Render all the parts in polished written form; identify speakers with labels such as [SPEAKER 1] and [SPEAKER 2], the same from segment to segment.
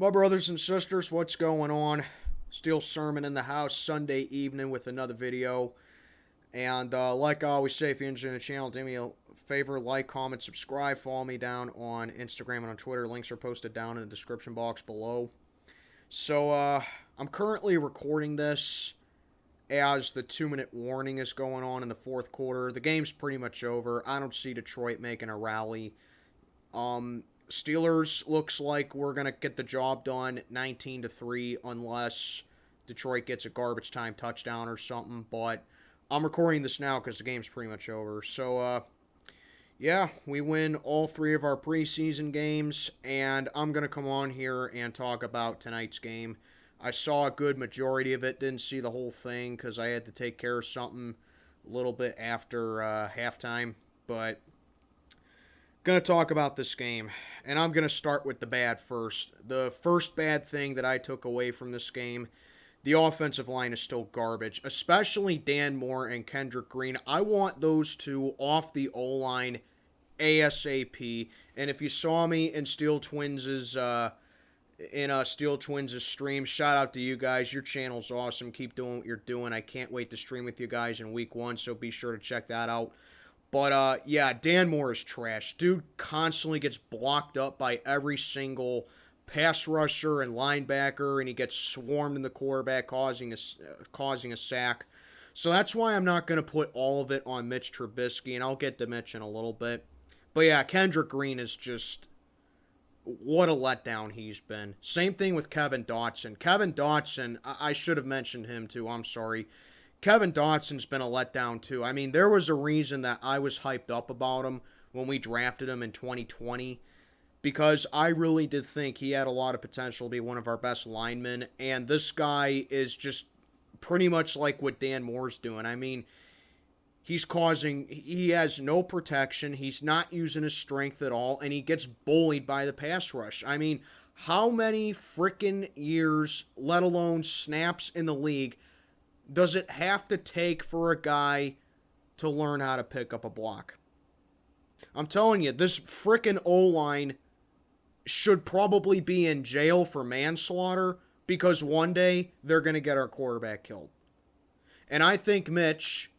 [SPEAKER 1] My brothers and sisters, what's going on? Steel Sermon in the house Sunday evening with another video. And like I always say, if you're enjoying the channel, do me a favor, like, comment, subscribe, follow me down on Instagram and on Twitter. Links are posted down in the description box below. So I'm currently recording this as the 2-minute warning is going on in the fourth quarter. The game's pretty much over. I don't see Detroit making a rally. Steelers looks like we're going to get the job done 19-3 unless Detroit gets a garbage time touchdown or something. But I'm recording this now because the game's pretty much over. So, yeah, we win all 3 of our preseason games, and I'm going to come on here and talk about tonight's game. I saw a good majority of it, didn't see the whole thing because I had to take care of something a little bit after halftime, but going to talk about this game, and I'm going to start with the bad first. The first bad thing that I took away from this game, the offensive line is still garbage, especially Dan Moore and Kendrick Green. I want those two off the O-line ASAP, and if you saw me in Steel Twins' stream, shout out to you guys. Your channel's awesome. Keep doing what you're doing. I can't wait to stream with you guys in week 1, so be sure to check that out. But, yeah, Dan Moore is trash. Dude constantly gets blocked up by every single pass rusher and linebacker, and he gets swarmed in the quarterback, causing a sack. So that's why I'm not going to put all of it on Mitch Trubisky, and I'll get to Mitch in a little bit. But, yeah, Kendrick Green is just, what a letdown he's been. Same thing with Kevin Dotson. Kevin Dotson, I should have mentioned him too, I'm sorry. Kevin Dotson's been a letdown too. I mean, there was a reason that I was hyped up about him when we drafted him in 2020 because I really did think he had a lot of potential to be one of our best linemen, and this guy is just pretty much like what Dan Moore's doing. I mean, he has no protection, he's not using his strength at all, and he gets bullied by the pass rush. I mean, how many freaking years, let alone snaps in the league, does it have to take for a guy to learn how to pick up a block? I'm telling you, this frickin' O-line should probably be in jail for manslaughter because one day they're going to get our quarterback killed. And I think Mitch,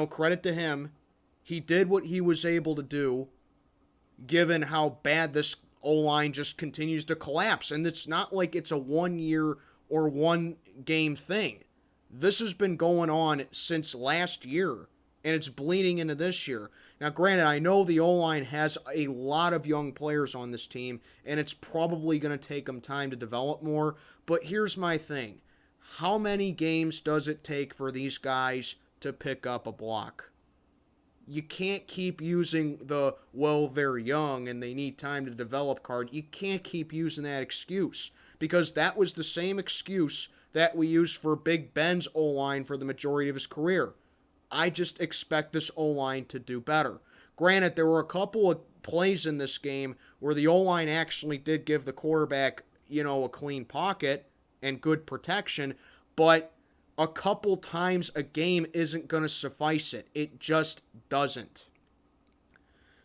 [SPEAKER 1] credit to him, he did what he was able to do given how bad this O-line just continues to collapse. And it's not like it's a 1-year or 1-game thing. This has been going on since last year, and it's bleeding into this year. Now, granted, I know the O-line has a lot of young players on this team, and it's probably going to take them time to develop more, but here's my thing. How many games does it take for these guys to pick up a block? You can't keep using they're young and they need time to develop card. You can't keep using that excuse, because that was the same excuse that we used for Big Ben's O-line for the majority of his career. I just expect this O-line to do better. Granted, there were a couple of plays in this game where the O-line actually did give the quarterback, a clean pocket and good protection, but a couple times a game isn't going to suffice it. It just doesn't.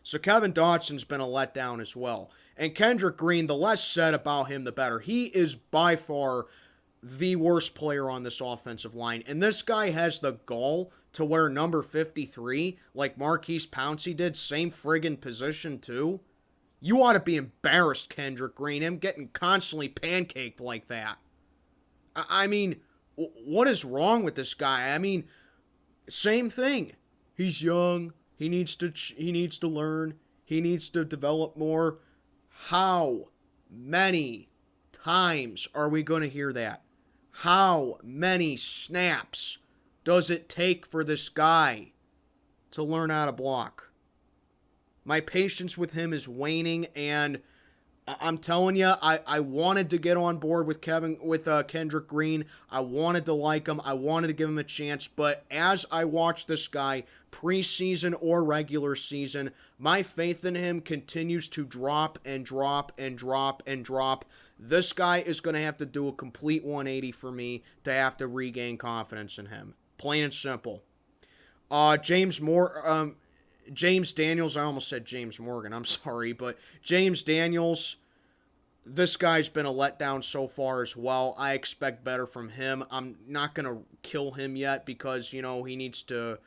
[SPEAKER 1] So Kevin Dotson's been a letdown as well. And Kendrick Green, the less said about him, the better. He is by far the worst player on this offensive line. And this guy has the gall to wear number 53 like Marquise Pouncey did, same friggin' position too. You ought to be embarrassed, Kendrick Green, him getting constantly pancaked like that. I mean, what is wrong with this guy? I mean, same thing. He's young. He needs to learn. He needs to develop more. How many times are we going to hear that? How many snaps does it take for this guy to learn how to block? My patience with him is waning, and I'm telling you, I wanted to get on board with Kendrick Green. I wanted to like him. I wanted to give him a chance, but as I watch this guy, preseason or regular season, my faith in him continues to drop and drop and drop and drop. This guy is going to have to do a complete 180 for me to have to regain confidence in him. Plain and simple. James Daniels, I almost said James Morgan, I'm sorry, but James Daniels, This guy's been a letdown so far as well. I expect better from him. I'm not going to kill him yet because, he needs to.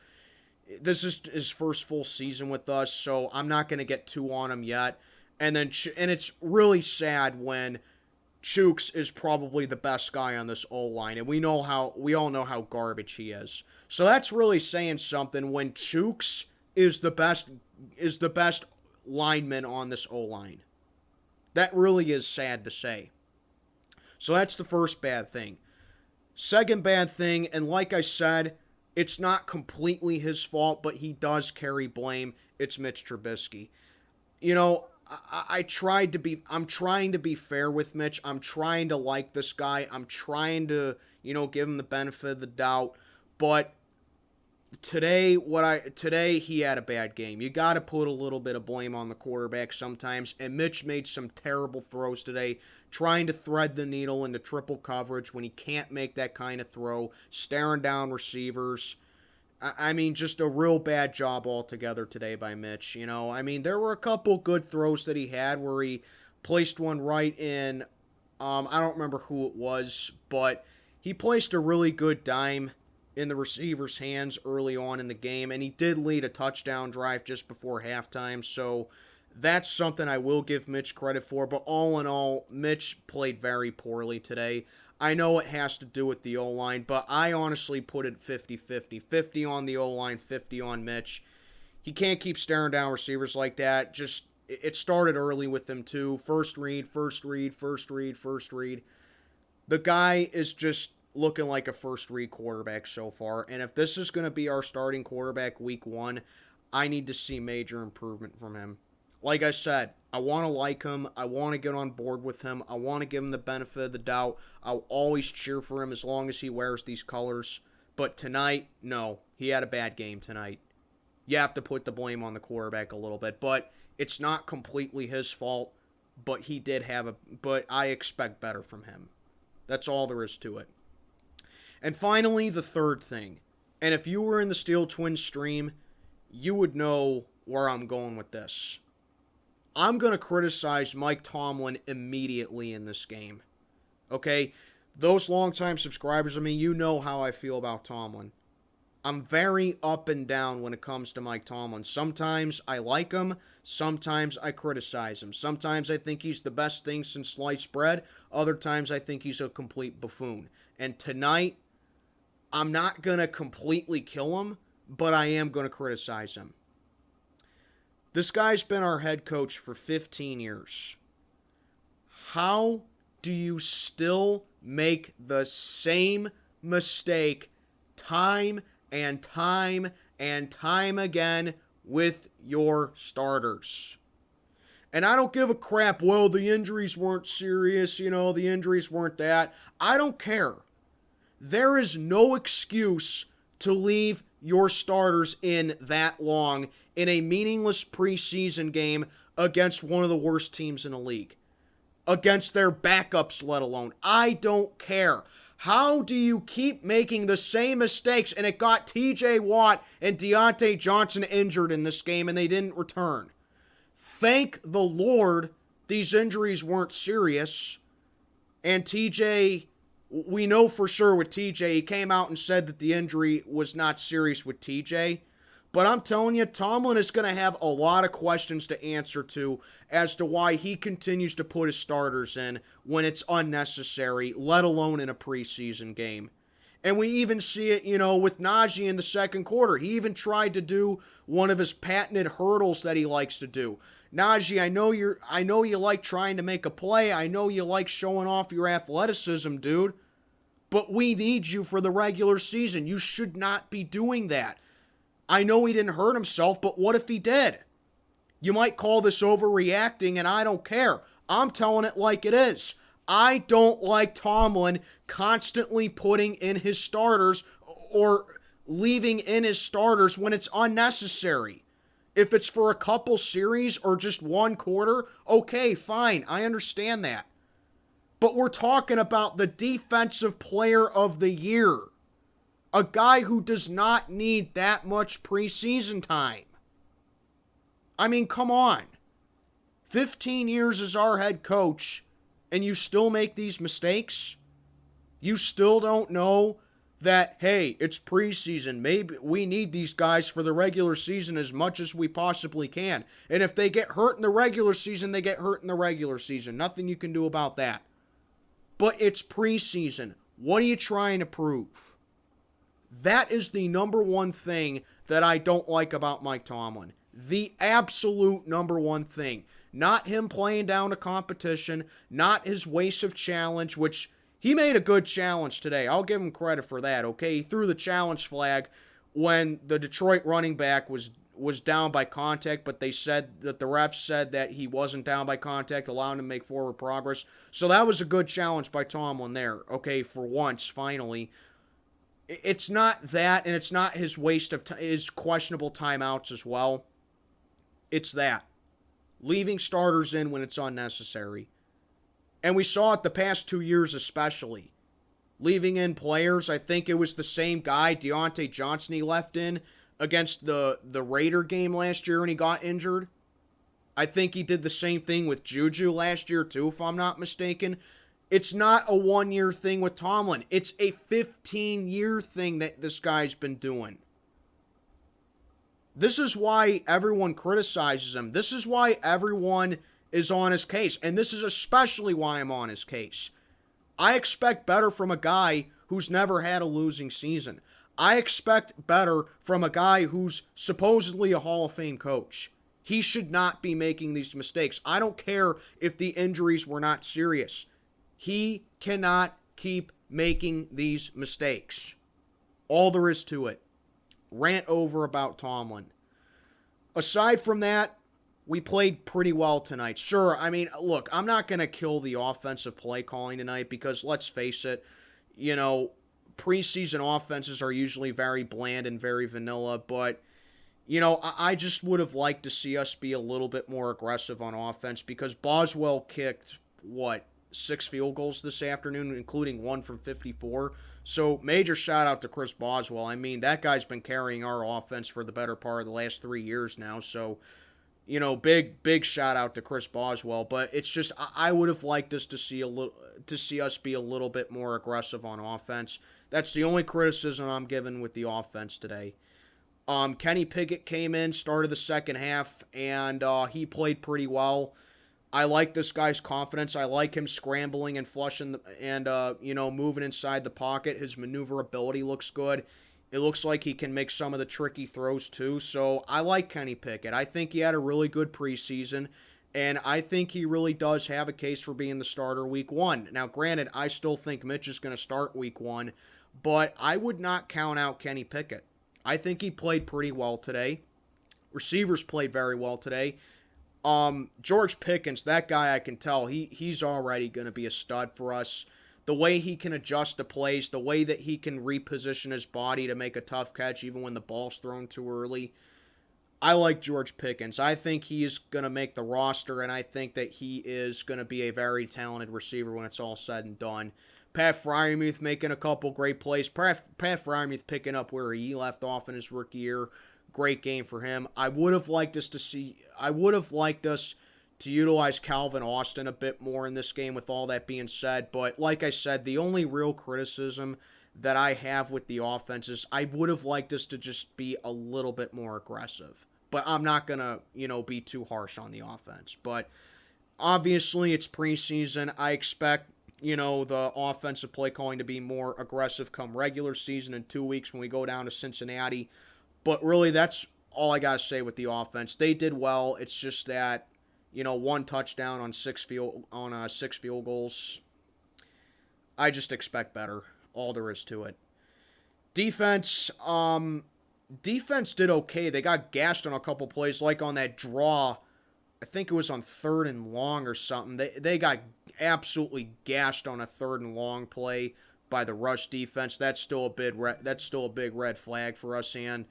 [SPEAKER 1] This is his first full season with us, so I'm not going to get too on him yet. And it's really sad when Chooks is probably the best guy on this O-line, and we all know how garbage he is. So that's really saying something when Chooks is the best lineman on this O-line. That really is sad to say. So that's the first bad thing. Second bad thing, and like I said, it's not completely his fault, but he does carry blame. It's Mitch Trubisky. I'm trying to be fair with Mitch. I'm trying to like this guy. I'm trying to, give him the benefit of the doubt. But today he had a bad game. You got to put a little bit of blame on the quarterback sometimes, and Mitch made some terrible throws today, trying to thread the needle into triple coverage when he can't make that kind of throw, staring down receivers. Just a real bad job altogether today by Mitch. There were a couple good throws that he had where he placed one right in, I don't remember who it was, but he placed a really good dime in the receiver's hands early on in the game, and he did lead a touchdown drive just before halftime, so that's something I will give Mitch credit for, but all in all, Mitch played very poorly today. I know it has to do with the O-line, but I honestly put it 50-50. 50 on the O-line, 50 on Mitch. He can't keep staring down receivers like that. It started early with him too. First read. The guy is just looking like a first-read quarterback so far, and if this is going to be our starting quarterback week 1, I need to see major improvement from him. Like I said, I want to like him. I want to get on board with him. I want to give him the benefit of the doubt. I'll always cheer for him as long as he wears these colors. But tonight, no. He had a bad game tonight. You have to put the blame on the quarterback a little bit. But it's not completely his fault. But but I expect better from him. That's all there is to it. And finally, the third thing. And if you were in the Steel Twins stream, you would know where I'm going with this. I'm going to criticize Mike Tomlin immediately in this game. Okay? Those longtime subscribers of me, you know how I feel about Tomlin. I'm very up and down when it comes to Mike Tomlin. Sometimes I like him. Sometimes I criticize him. Sometimes I think he's the best thing since sliced bread. Other times I think he's a complete buffoon. And tonight, I'm not going to completely kill him, but I am going to criticize him. This guy's been our head coach for 15 years. How do you still make the same mistake time and time and time again with your starters? And I don't give a crap, well, the injuries weren't serious, the injuries weren't that. I don't care. There is no excuse to leave your starters in that long in a meaningless preseason game against one of the worst teams in the league. Against their backups, let alone. I don't care. How do you keep making the same mistakes? And it got TJ Watt and Diontae Johnson injured in this game and they didn't return. Thank the Lord these injuries weren't serious. And TJ, we know for sure with TJ, he came out and said that the injury was not serious with TJ. But I'm telling you, Tomlin is going to have a lot of questions to answer to as to why he continues to put his starters in when it's unnecessary, let alone in a preseason game. And we even see it, with Najee in the second quarter. He even tried to do one of his patented hurdles that he likes to do. Najee, I know you like trying to make a play. I know you like showing off your athleticism, dude. But we need you for the regular season. You should not be doing that. I know he didn't hurt himself, but what if he did? You might call this overreacting, and I don't care. I'm telling it like it is. I don't like Tomlin constantly putting in his starters or leaving in his starters when it's unnecessary. If it's for a couple series or just one quarter, okay, fine. I understand that. But we're talking about the defensive player of the year. A guy who does not need that much preseason time. I mean, come on. 15 years as our head coach, and you still make these mistakes? You still don't know that, hey, it's preseason. Maybe we need these guys for the regular season as much as we possibly can. And if they get hurt in the regular season, they get hurt in the regular season. Nothing you can do about that. But it's preseason. What are you trying to prove? That is the number one thing that I don't like about Mike Tomlin. The absolute number one thing. Not him playing down a competition, not his waste of challenge, which he made a good challenge today. I'll give him credit for that, okay? He threw the challenge flag when the Detroit running back was down by contact, but they said that the refs said that he wasn't down by contact, allowing him to make forward progress. So that was a good challenge by Tomlin there, okay, for once, finally. It's not that, and it's not his waste of his questionable timeouts as well. It's that. Leaving starters in when it's unnecessary. And we saw it the past 2 years especially. Leaving in players, I think it was the same guy, Diontae Johnson, he left in against the Raider game last year when he got injured. I think he did the same thing with Juju last year too, if I'm not mistaken. It's not a 1-year thing with Tomlin. It's a 15-year thing that this guy's been doing. This is why everyone criticizes him. This is why everyone is on his case. And this is especially why I'm on his case. I expect better from a guy who's never had a losing season. I expect better from a guy who's supposedly a Hall of Fame coach. He should not be making these mistakes. I don't care if the injuries were not serious. He cannot keep making these mistakes. All there is to it. Rant over about Tomlin. Aside from that, we played pretty well tonight. Sure, I mean, look, I'm not going to kill the offensive play calling tonight because, let's face it, you know, preseason offenses are usually very bland and very vanilla, but, you know, I just would have liked to see us be a little bit more aggressive on offense because Boswell kicked, 6 field goals this afternoon, including one from 54. So major shout out to Chris Boswell. I mean, that guy's been carrying our offense for the better part of the last 3 years now. So, you know, big shout out to Chris Boswell. But it's just I would have liked us to see us be a little bit more aggressive on offense. That's the only criticism I'm giving with the offense today. Kenny Pickett came in, started the second half, and he played pretty well. I like this guy's confidence. I like him scrambling and flushing and moving inside the pocket. His maneuverability looks good. It looks like he can make some of the tricky throws too. So I like Kenny Pickett. I think he had a really good preseason, and I think he really does have a case for being the starter week 1. Now, granted, I still think Mitch is going to start week 1, but I would not count out Kenny Pickett. I think he played pretty well today. Receivers played very well today. George Pickens, that guy I can tell, he's already going to be a stud for us. The way he can adjust to plays, the way that he can reposition his body to make a tough catch even when the ball's thrown too early. I like George Pickens. I think he is going to make the roster, and I think that he is going to be a very talented receiver when it's all said and done. Pat Freiermuth making a couple great plays. Pat Freiermuth picking up where he left off in his rookie year. Great game for him. I would have liked us to utilize Calvin Austin a bit more in this game with all that being said. But like I said, the only real criticism that I have with the offense is I would have liked us to just be a little bit more aggressive. But I'm not going to, be too harsh on the offense. But obviously it's preseason. I expect, the offensive play calling to be more aggressive come regular season in 2 weeks when we go down to Cincinnati. But really, that's all I got to say with the offense. They did well. It's just that, 1 touchdown on 6 field goals. I just expect better. All there is to it. Defense did okay. They got gashed on a couple plays, like on that draw. I think it was on 3rd and long or something. They got absolutely gashed on a 3rd and long play by the rush defense. That's still a big red flag for us, and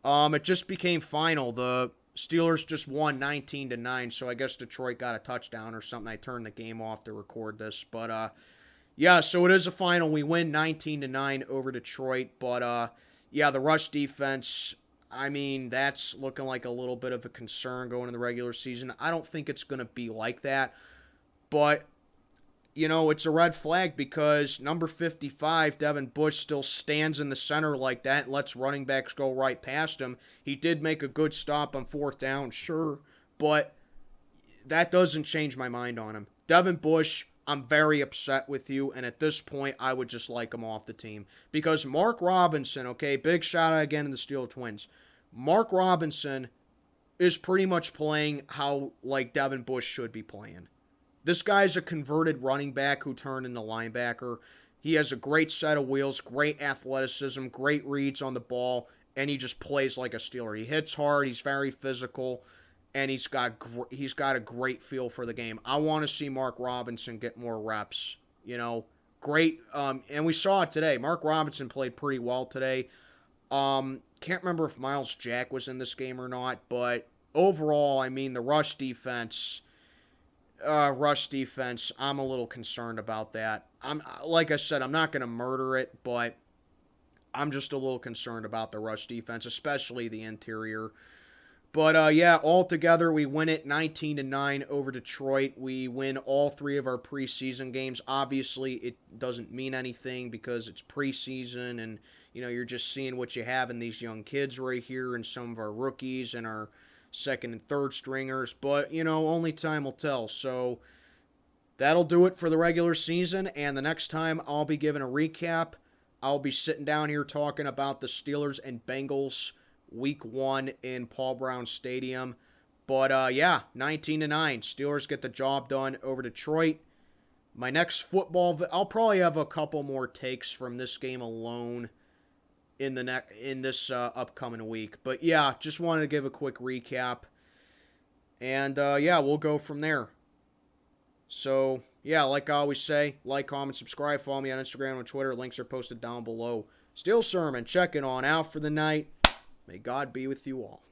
[SPEAKER 1] it just became final. The Steelers just won 19-9, so I guess Detroit got a touchdown or something. I turned the game off to record this, but so it is a final. We win 19-9 over Detroit, but the rush defense, I mean, that's looking like a little bit of a concern going in the regular season. I don't think it's going to be like that, but it's a red flag because number 55, Devin Bush, still stands in the center like that and lets running backs go right past him. He did make a good stop on fourth down, sure, but that doesn't change my mind on him. Devin Bush, I'm very upset with you, and at this point, I would just like him off the team. Because Mark Robinson, okay, big shout out again to the Steel Twins. Mark Robinson is pretty much playing how, like, Devin Bush should be playing. This guy's a converted running back who turned into linebacker. He has a great set of wheels, great athleticism, great reads on the ball, and he just plays like a Steeler. He hits hard, he's very physical, and he's got a great feel for the game. I want to see Mark Robinson get more reps. Great. And we saw it today. Mark Robinson played pretty well today. Can't remember if Miles Jack was in this game or not, but overall, I mean, the rush defense, I'm a little concerned about that. Like I said, I'm not going to murder it, but I'm just a little concerned about the rush defense, especially the interior. But altogether, we win it 19-9 over Detroit. We win all 3 of our preseason games. Obviously, it doesn't mean anything because it's preseason, and you're just seeing what you have in these young kids right here, and some of our rookies and our second and third stringers. But only time will tell. So that'll do it for the regular season. And the next time I'll be giving a recap, I'll be sitting down here talking about the Steelers and Bengals Week 1 in Paul Brown Stadium. But 19-9. Steelers get the job done over Detroit. My next football, I'll probably have a couple more takes from this game alone in this upcoming week. But just wanted to give a quick recap. And we'll go from there. So like I always say, like, comment, subscribe, follow me on Instagram and Twitter. Links are posted down below. Steel Sermon checking on out for the night. May God be with you all.